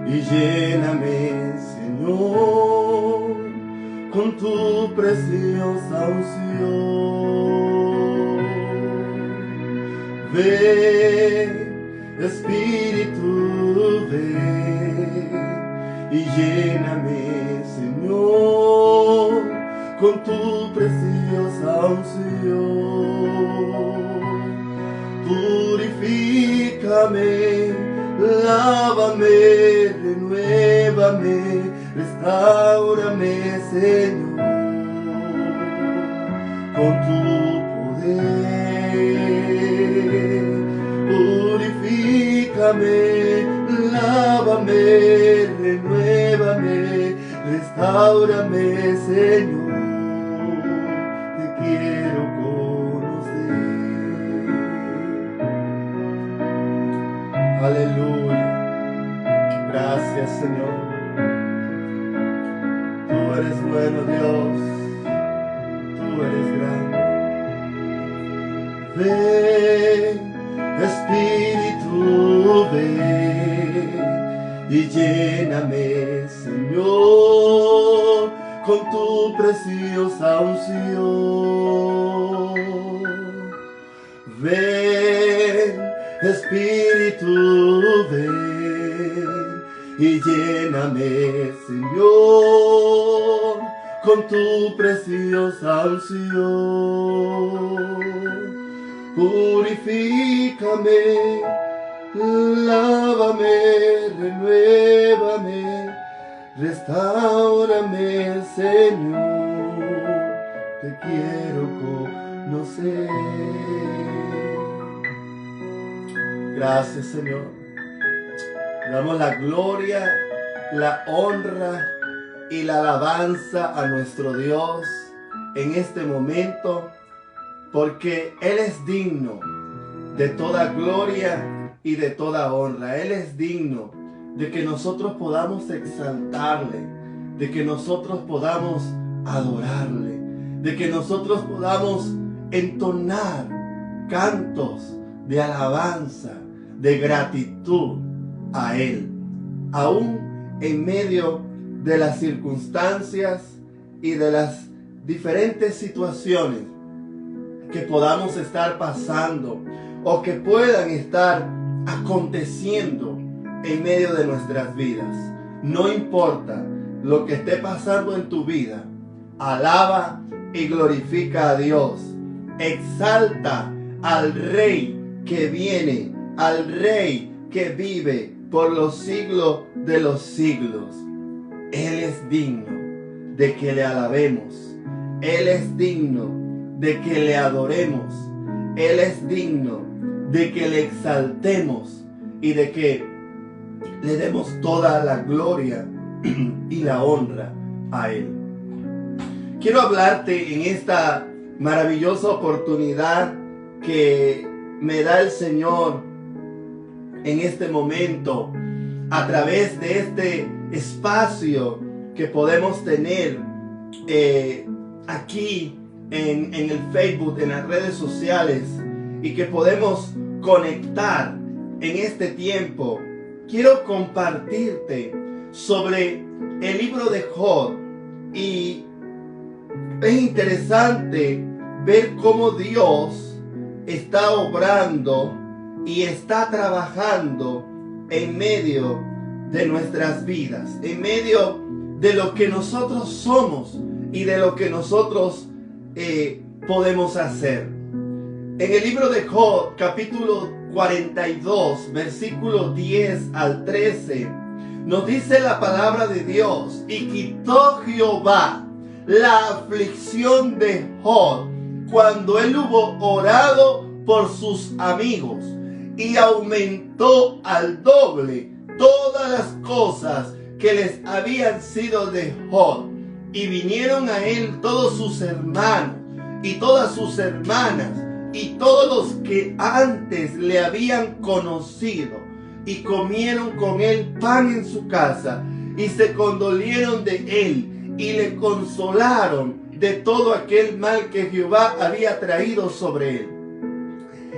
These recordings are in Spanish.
y lléname, Señor, con tu preciosa unción. Ven, Espíritu, ven y lléname, Señor, con tu preciosa unción. Purifícame, lávame, renuévame, restáurame, Señor, con tu poder. Purifícame, lávame, renuévame, restáurame, Señor, te quiero conocer. Aleluya. Gracias, Señor. Tú eres bueno, Dios. Tú eres grande. Ven, Espíritu, ven y lléname, Señor, con tu preciosa unción. Ven, Espíritu, ven y lléname, Señor, con tu preciosa unción. Purifícame, lávame, renuévame, restáurame, Señor, te quiero conocer. Gracias, Señor. Damos la gloria, la honra y la alabanza a nuestro Dios en este momento, porque Él es digno de toda gloria y de toda honra. Él es digno de que nosotros podamos exaltarle, de que nosotros podamos adorarle, de que nosotros podamos entonar cantos de alabanza, de gratitud a Él, aún en medio de las circunstancias y de las diferentes situaciones que podamos estar pasando o que puedan estar aconteciendo en medio de nuestras vidas. No importa lo que esté pasando en tu vida, alaba y glorifica a Dios. Exalta al Rey que viene, al Rey que vive por los siglos de los siglos. Él es digno de que le alabemos. Él es digno de que le adoremos. Él es digno de que le exaltemos y de que le demos toda la gloria y la honra a Él. Quiero hablarte en esta maravillosa oportunidad que me da el Señor en este momento, a través de este espacio que podemos tener aquí en el Facebook, en las redes sociales, y que podemos conectar en este tiempo. Quiero compartirte sobre el libro de Job, y es interesante ver cómo Dios está obrando y está trabajando en medio de nuestras vidas, en medio de lo que nosotros somos y de lo que nosotros podemos hacer. En el libro de Job, capítulo 42, versículo 10 al 13, nos dice la palabra de Dios: y quitó Jehová la aflicción de Job cuando él hubo orado por sus amigos, y aumentó al doble todas las cosas que les habían sido de Job. Y vinieron a él todos sus hermanos y todas sus hermanas y todos los que antes le habían conocido, y comieron con él pan en su casa, y se condolieron de él, y le consolaron de todo aquel mal que Jehová había traído sobre él.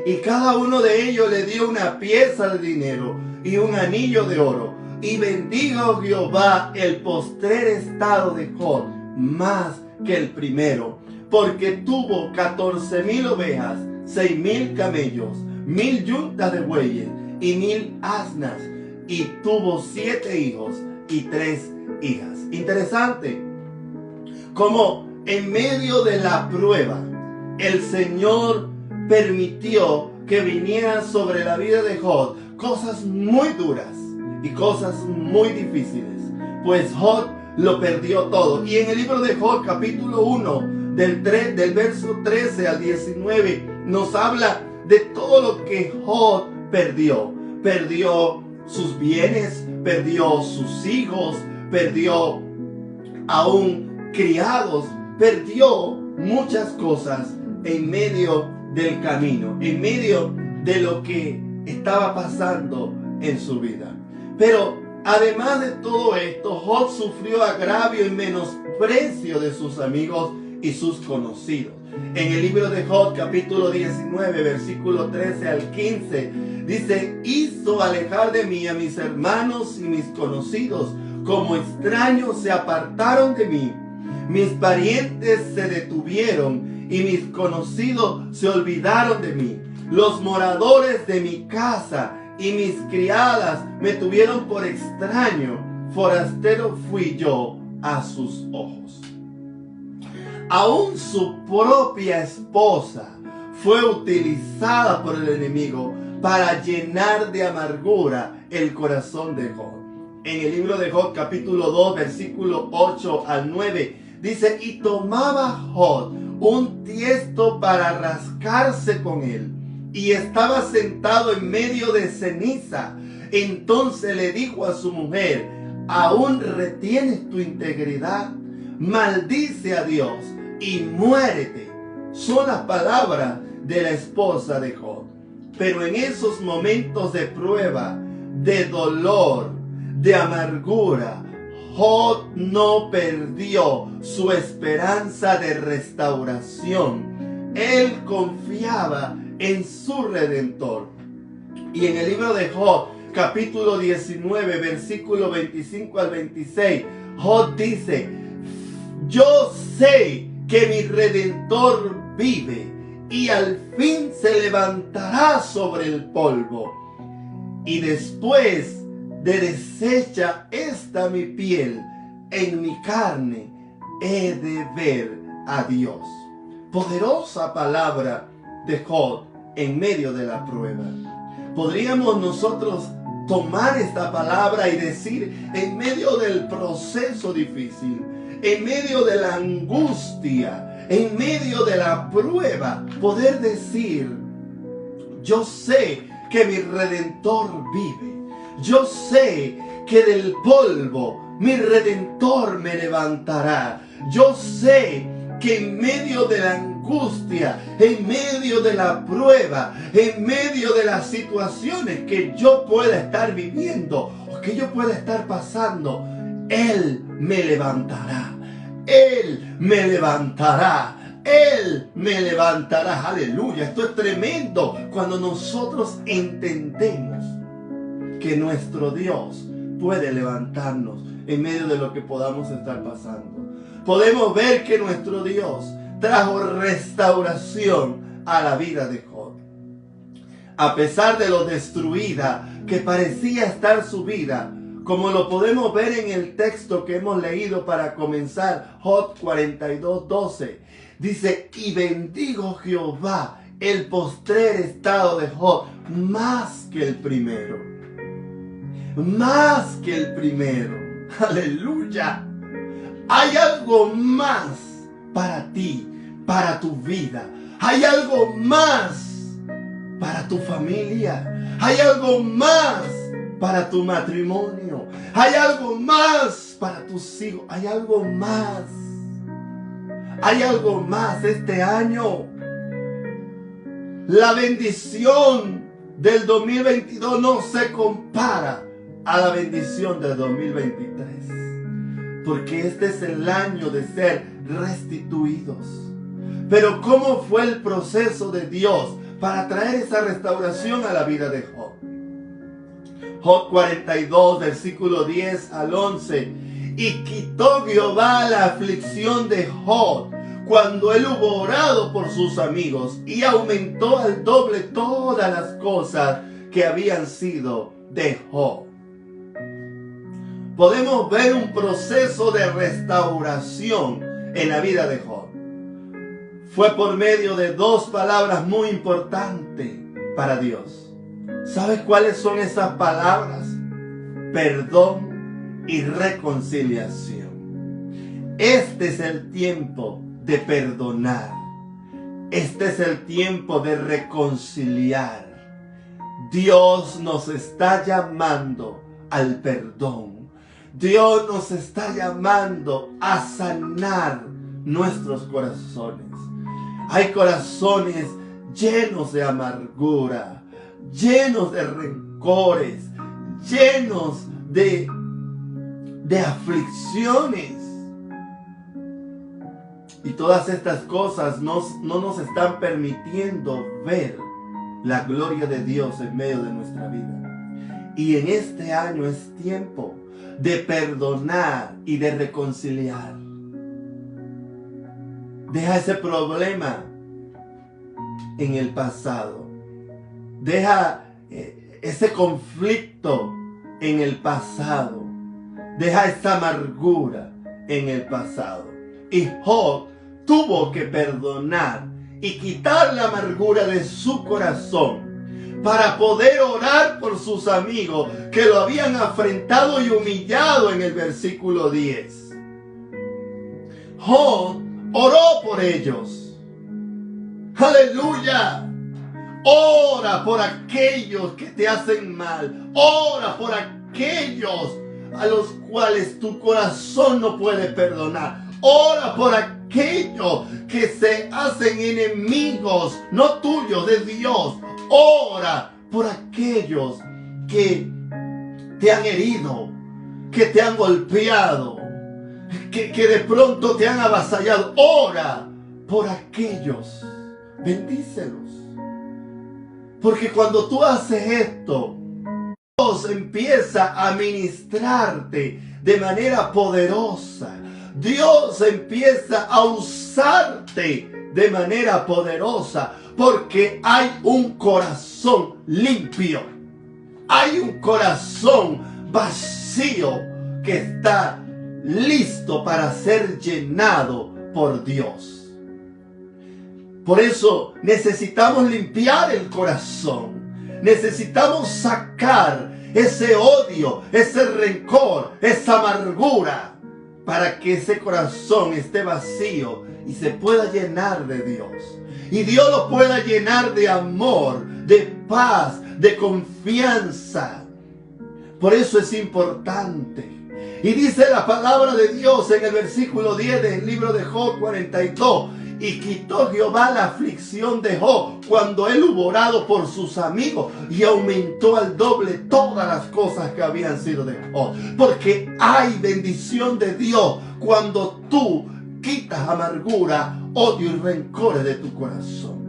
Y cada uno de ellos le dio una pieza de dinero y un anillo de oro, Y bendigo Jehová el postrer estado de Job más que el primero, porque tuvo 14,000 ovejas, 6,000 camellos, 1,000 yuntas de bueyes y 1,000 asnas, y tuvo 7 hijos y 3 hijas. Interesante como en medio de la prueba el Señor permitió que vinieran sobre la vida de Job cosas muy duras y cosas muy difíciles, pues Job lo perdió todo. Y en el libro de Job, capítulo 1, del verso 13 al 19, nos habla de todo lo que Job perdió. Perdió sus bienes, perdió sus hijos, perdió aún criados, perdió muchas cosas en medio del camino, en medio de lo que estaba pasando en su vida. Pero además de todo esto, Job sufrió agravio y menosprecio de sus amigos y sus conocidos. En el libro de Job, capítulo 19, versículo 13 al 15, dice: hizo alejar de mí a mis hermanos y mis conocidos, como extraños se apartaron de mí. Mis parientes se detuvieron y mis conocidos se olvidaron de mí. Los moradores de mi casa y mis criadas me tuvieron por extraño. Forastero fui yo a sus ojos. Aún su propia esposa fue utilizada por el enemigo para llenar de amargura el corazón de Job. En el libro de Job, capítulo 2, versículo 8 al 9, dice: y tomaba Job un tiesto para rascarse con él, y estaba sentado en medio de ceniza. Entonces le dijo a su mujer: ¿aún retienes tu integridad? Maldice a Dios y muérete. Son las palabras de la esposa de Job. Pero en esos momentos de prueba, de dolor, de amargura, Job no perdió su esperanza de restauración. Él confiaba en su Redentor. Y en el libro de Job, capítulo 19, versículo 25 al 26, Job dice: yo sé que mi Redentor vive y al fin se levantará sobre el polvo. Y después de deshecha esta mi piel, en mi carne he de ver a Dios. Poderosa palabra de Job en medio de la prueba. Podríamos nosotros tomar esta palabra y decir, en medio del proceso difícil, en medio de la angustia, en medio de la prueba, poder decir: yo sé que mi Redentor vive. Yo sé que del polvo mi Redentor me levantará. Yo sé que en medio de la angustia, en medio de la prueba, en medio de las situaciones que yo pueda estar viviendo o que yo pueda estar pasando, Él me levantará. Él me levantará. Él me levantará. Aleluya. Esto es tremendo cuando nosotros entendemos que nuestro Dios puede levantarnos en medio de lo que podamos estar pasando. Podemos ver que nuestro Dios trajo restauración a la vida de Job. A pesar de lo destruida que parecía estar su vida, como lo podemos ver en el texto que hemos leído para comenzar, Job 42:12. Dice: y bendigo Jehová el postrer estado de Job más que el primero. Más que el primero. Aleluya. Hay algo más para ti, para tu vida. Hay algo más para tu familia. Hay algo más para tu matrimonio. Hay algo más para tus hijos. Hay algo más. Hay algo más este año. La bendición del 2022 no se compara a la bendición del 2023. Porque este es el año de ser restituidos. Pero ¿cómo fue el proceso de Dios para traer esa restauración a la vida de Job? Job 42, versículo 10 al 11. Y quitó Jehová la aflicción de Job cuando él hubo orado por sus amigos, y aumentó al doble todas las cosas que habían sido de Job. Podemos ver un proceso de restauración en la vida de Job. Fue por medio de dos palabras muy importantes para Dios. ¿Sabes cuáles son esas palabras? Perdón y reconciliación. Este es el tiempo de perdonar. Este es el tiempo de reconciliar. Dios nos está llamando al perdón. Dios nos está llamando a sanar nuestros corazones. Hay corazones llenos de amargura, llenos de rencores, llenos de aflicciones. Y todas estas cosas no nos están permitiendo ver la gloria de Dios en medio de nuestra vida. Y en este año es tiempo de perdonar y de reconciliar. Deja ese problema en el pasado. Deja ese conflicto en el pasado. Deja esa amargura en el pasado. Y Job tuvo que perdonar y quitar la amargura de su corazón para poder orar por sus amigos que lo habían afrentado y humillado en el versículo 10. Job oró por ellos. ¡Aleluya! Ora por aquellos que te hacen mal. Ora por aquellos a los cuales tu corazón no puede perdonar. Ora por aquellos que se hacen enemigos, no tuyos, de Dios. Ora por aquellos que te han herido, que te han golpeado, que de pronto te han avasallado. Ora por aquellos. Bendícelos. Porque cuando tú haces esto, Dios empieza a ministrarte de manera poderosa. Dios empieza a usarte de manera poderosa. Porque hay un corazón limpio. Hay un corazón vacío que está listo para ser llenado por Dios. Por eso necesitamos limpiar el corazón. Necesitamos sacar ese odio, ese rencor, esa amargura, para que ese corazón esté vacío y se pueda llenar de Dios. Y Dios lo pueda llenar de amor, de paz, de confianza. Por eso es importante. Y dice la palabra de Dios en el versículo 10 del libro de Job 42. Y quitó Jehová la aflicción de Job cuando él hubo orado por sus amigos, y aumentó al doble todas las cosas que habían sido de Job. Porque hay bendición de Dios cuando tú quitas amargura, odio y rencores de tu corazón.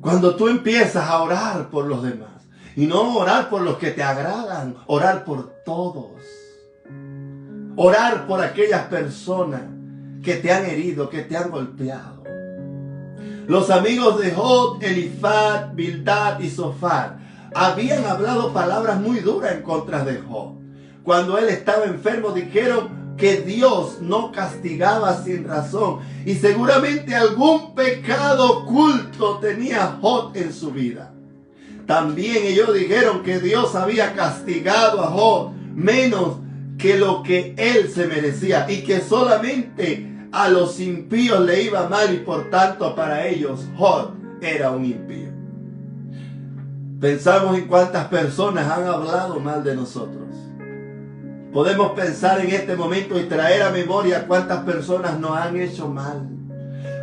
Cuando tú empiezas a orar por los demás, y no orar por los que te agradan, orar por todos. Orar por aquellas personas que te han herido, que te han golpeado. Los amigos de Job, Elifaz, Bildad y Zofar, habían hablado palabras muy duras en contra de Job. Cuando él estaba enfermo, dijeron que Dios no castigaba sin razón, y seguramente algún pecado oculto tenía Job en su vida. También ellos dijeron que Dios había castigado a Job menos que lo que él se merecía, y que solamente a los impíos le iba mal, y por tanto para ellos Job era un impío. Pensamos en cuántas personas han hablado mal de nosotros. Podemos pensar en este momento y traer a memoria cuántas personas nos han hecho mal.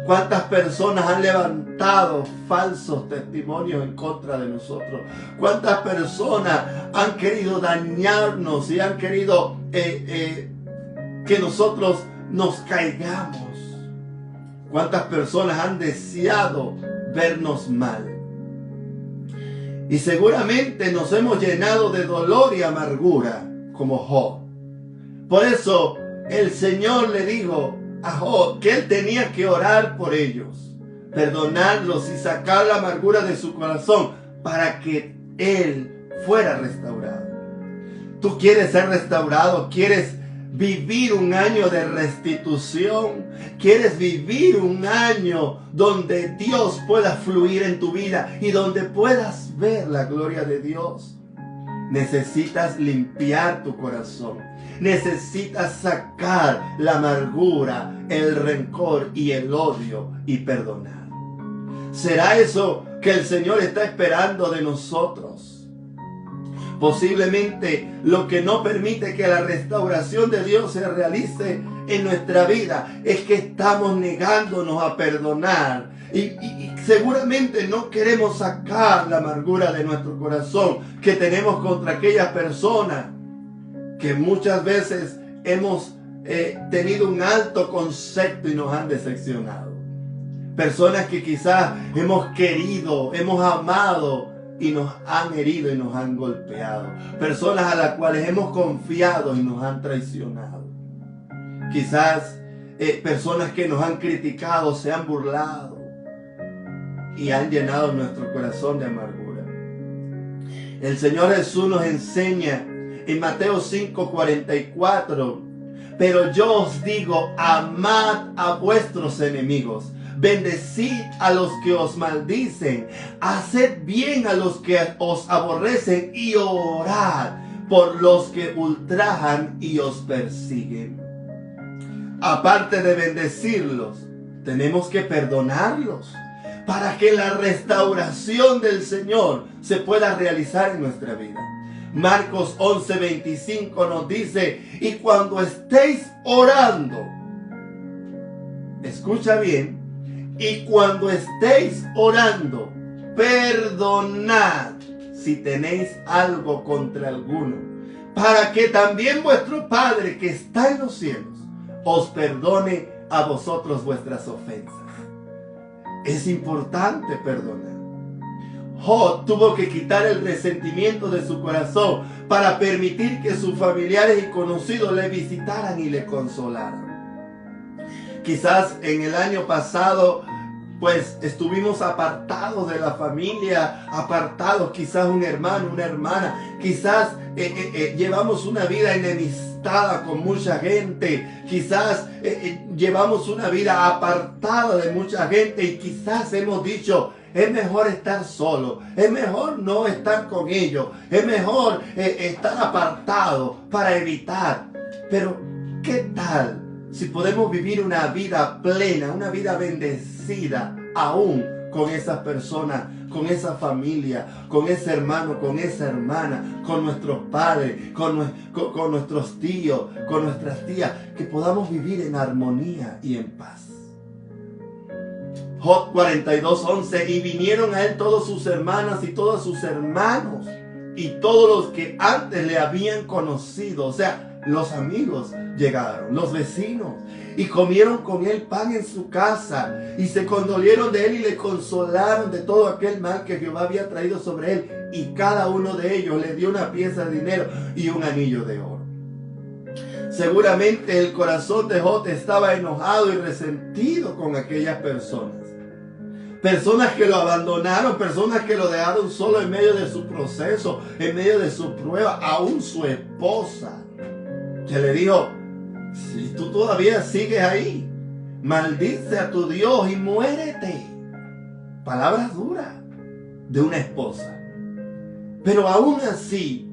Cuántas personas han levantado falsos testimonios en contra de nosotros. Cuántas personas han querido dañarnos y han querido que nosotros nos caigamos. Cuántas personas han deseado vernos mal. Y seguramente nos hemos llenado de dolor y amargura como Job. Por eso el Señor le dijo a Job que él tenía que orar por ellos, perdonarlos y sacar la amargura de su corazón para que él fuera restaurado. Tú quieres ser restaurado, quieres vivir un año de restitución, quieres vivir un año donde Dios pueda fluir en tu vida y donde puedas ver la gloria de Dios. Necesitas limpiar tu corazón, necesitas sacar la amargura, el rencor y el odio y perdonar. ¿Será eso que el Señor está esperando de nosotros? Posiblemente lo que no permite que la restauración de Dios se realice en nuestra vida es que estamos negándonos a perdonar y seguramente no queremos sacar la amargura de nuestro corazón que tenemos contra aquellas personas que muchas veces hemos tenido un alto concepto y nos han decepcionado. Personas que quizás hemos querido, hemos amado y nos han herido y nos han golpeado. Personas a las cuales hemos confiado y nos han traicionado. Quizás personas que nos han criticado, se han burlado y han llenado nuestro corazón de amargura. El Señor Jesús nos enseña en Mateo 5:44, pero yo os digo, amad a vuestros enemigos, bendecid a los que os maldicen, haced bien a los que os aborrecen y orad por los que ultrajan y os persiguen. Aparte de bendecirlos, tenemos que perdonarlos para que la restauración del Señor se pueda realizar en nuestra vida. Marcos 11:25 nos dice, y cuando estéis orando, escucha bien, y cuando estéis orando, perdonad si tenéis algo contra alguno, para que también vuestro Padre que está en los cielos os perdone a vosotros vuestras ofensas. Es importante perdonar. Job tuvo que quitar el resentimiento de su corazón para permitir que sus familiares y conocidos le visitaran y le consolaran. Quizás en el año pasado pues estuvimos apartados de la familia, apartados, quizás un hermano, una hermana, quizás llevamos una vida enemistada con mucha gente, quizás llevamos una vida apartada de mucha gente y quizás hemos dicho, es mejor estar solo, es mejor no estar con ellos, es mejor estar apartado para evitar. Pero, ¿qué tal si podemos vivir una vida plena, una vida bendecida, aún con esas personas, con esa familia, con ese hermano, con esa hermana, con nuestros padres, con nuestros tíos, con nuestras tías, que podamos vivir en armonía y en paz? Job 42:11, y vinieron a él todas sus hermanas y todos sus hermanos y todos los que antes le habían conocido, o sea, los amigos llegaron, los vecinos, y comieron con él pan en su casa, y se condolieron de él y le consolaron de todo aquel mal que Jehová había traído sobre él, y cada uno de ellos le dio una pieza de dinero y un anillo de oro. Seguramente el corazón de Job estaba enojado y resentido con aquellas personas. Personas que lo abandonaron, personas que lo dejaron solo en medio de su proceso, en medio de su prueba, aún su esposa, que le dijo, si tú todavía sigues ahí, maldice a tu Dios y muérete. Palabras duras de una esposa. Pero aún así,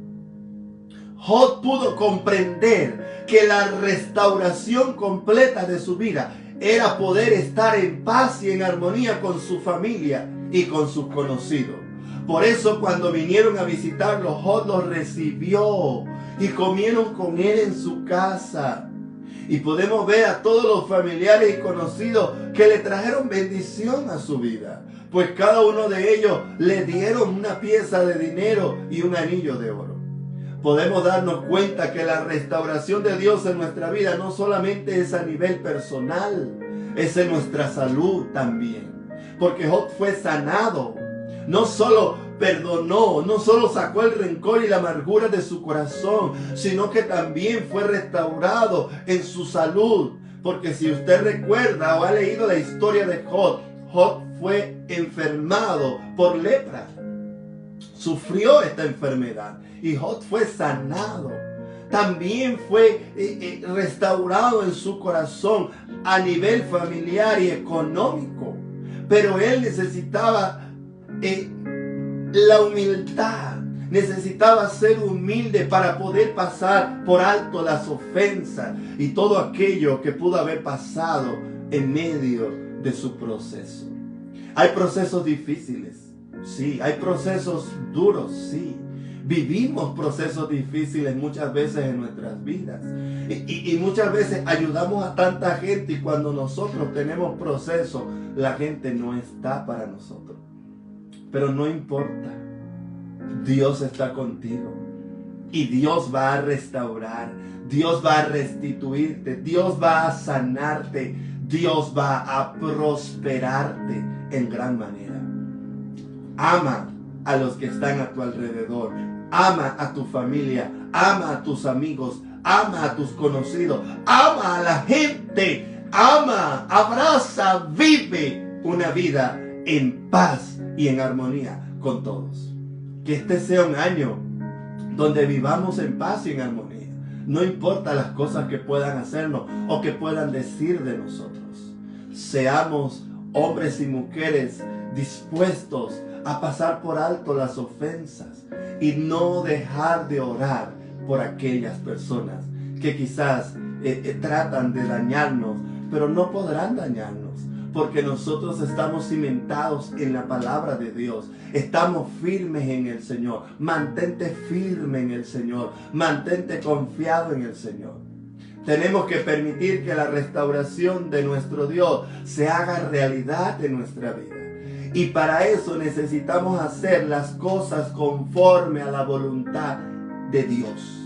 Job pudo comprender que la restauración completa de su vida era poder estar en paz y en armonía con su familia y con sus conocidos. Por eso cuando vinieron a visitarlo, Job los recibió y comieron con él en su casa. Y podemos ver a todos los familiares y conocidos que le trajeron bendición a su vida, pues cada uno de ellos le dieron una pieza de dinero y un anillo de oro. Podemos darnos cuenta que la restauración de Dios en nuestra vida no solamente es a nivel personal, es en nuestra salud también. Porque Job fue sanado, no solo perdonó, no solo sacó el rencor y la amargura de su corazón, sino que también fue restaurado en su salud. Porque si usted recuerda o ha leído la historia de Job, Job fue enfermado por lepra. Sufrió esta enfermedad y Job fue sanado. También fue restaurado en su corazón a nivel familiar y económico. Pero él necesitaba la humildad. Necesitaba ser humilde para poder pasar por alto las ofensas y todo aquello que pudo haber pasado en medio de su proceso. Hay procesos difíciles, sí. Hay procesos duros, sí. Vivimos procesos difíciles muchas veces en nuestras vidas. Y muchas veces ayudamos a tanta gente y cuando nosotros tenemos procesos, la gente no está para nosotros. Pero no importa. Dios está contigo. Y Dios va a restaurar. Dios va a restituirte. Dios va a sanarte. Dios va a prosperarte en gran manera. Ama a los que están a tu alrededor. Ama a tu familia. Ama a tus amigos. Ama a tus conocidos. Ama a la gente. Ama, abraza, vive una vida en paz y en armonía con todos. Que este sea un año donde vivamos en paz y en armonía. No importa las cosas que puedan hacernos o que puedan decir de nosotros. Seamos hombres y mujeres dispuestos a pasar por alto las ofensas y no dejar de orar por aquellas personas que quizás tratan de dañarnos, pero no podrán dañarnos. Porque nosotros estamos cimentados en la palabra de Dios. Estamos firmes en el Señor. Mantente firme en el Señor. Mantente confiado en el Señor. Tenemos que permitir que la restauración de nuestro Dios se haga realidad en nuestra vida. Y para eso necesitamos hacer las cosas conforme a la voluntad de Dios.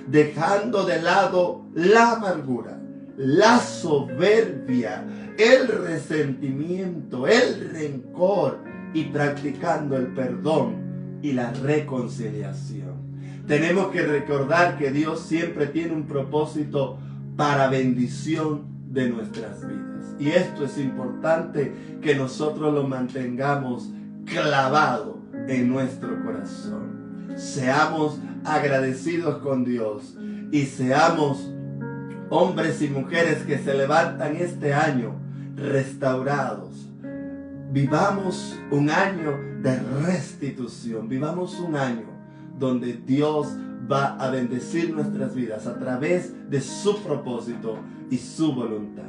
Dejando de lado la amargura, la soberbia, el resentimiento, el rencor y practicando el perdón y la reconciliación. Tenemos que recordar que Dios siempre tiene un propósito para bendición de nuestras vidas. Y esto es importante que nosotros lo mantengamos clavado en nuestro corazón. Seamos agradecidos con Dios y seamos hombres y mujeres que se levantan este año restaurados. Vivamos un año de restitución. Vivamos un año donde Dios va a bendecir nuestras vidas a través de su propósito y su voluntad.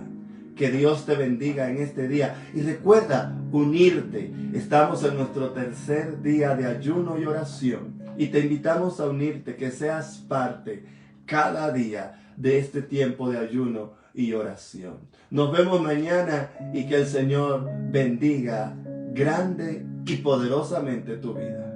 Que Dios te bendiga en este día. Y recuerda unirte. Estamos en nuestro tercer día de ayuno y oración. Y te invitamos a unirte, que seas parte cada día de este tiempo de ayuno y oración. Nos vemos mañana y que el Señor bendiga grande y poderosamente tu vida.